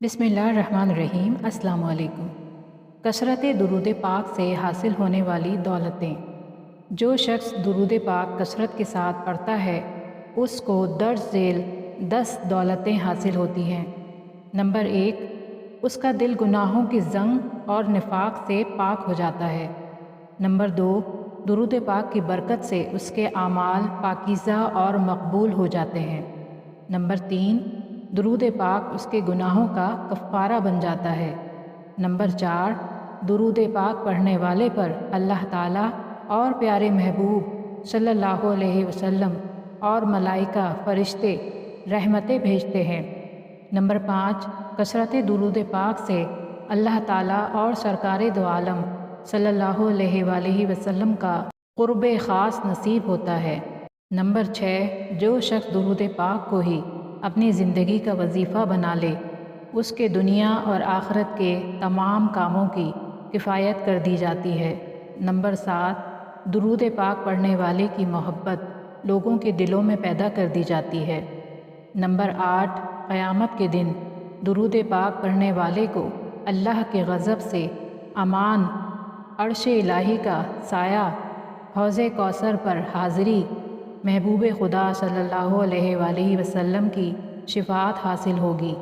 بسم اللہ الرحمن الرحیم۔ السلام علیکم۔ کثرت درود پاک سے حاصل ہونے والی دولتیں۔ جو شخص درود پاک کثرت کے ساتھ پڑھتا ہے اس کو درج ذیل 10 دولتیں حاصل ہوتی ہیں۔ نمبر 1، اس کا دل گناہوں کی زنگ اور نفاق سے پاک ہو جاتا ہے۔ نمبر 2، درود پاک کی برکت سے اس کے اعمال پاکیزہ اور مقبول ہو جاتے ہیں۔ نمبر 3، درود پاک اس کے گناہوں کا کفارہ بن جاتا ہے۔ نمبر 4، درود پاک پڑھنے والے پر اللہ تعالیٰ اور پیارے محبوب صلی اللہ علیہ وسلم اور ملائکہ فرشتے رحمتیں بھیجتے ہیں۔ نمبر 5، کثرت درود پاک سے اللہ تعالیٰ اور سرکار دو عالم صلی اللہ علیہ وآلہ وسلم کا قرب خاص نصیب ہوتا ہے۔ نمبر 6، جو شخص درود پاک کو ہی اپنی زندگی کا وظیفہ بنا لے اس کے دنیا اور آخرت کے تمام کاموں کی کفایت کر دی جاتی ہے۔ نمبر 7، درود پاک پڑھنے والے کی محبت لوگوں کے دلوں میں پیدا کر دی جاتی ہے۔ نمبر 8، قیامت کے دن درود پاک پڑھنے والے کو اللہ کے غضب سے امان، عرش الہی کا سایہ، حوض کوثر پر حاضری، محبوب خدا صلی اللہ علیہ وآلہ وسلم کی شفاعت حاصل ہوگی۔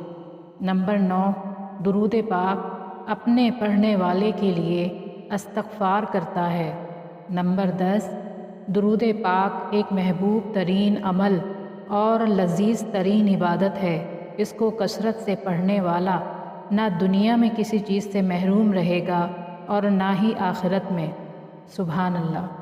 نمبر 9، درود پاک اپنے پڑھنے والے کے لیے استغفار کرتا ہے۔ نمبر 10، درود پاک ایک محبوب ترین عمل اور لذیذ ترین عبادت ہے۔ اس کو کثرت سے پڑھنے والا نہ دنیا میں کسی چیز سے محروم رہے گا اور نہ ہی آخرت میں۔ سبحان اللہ۔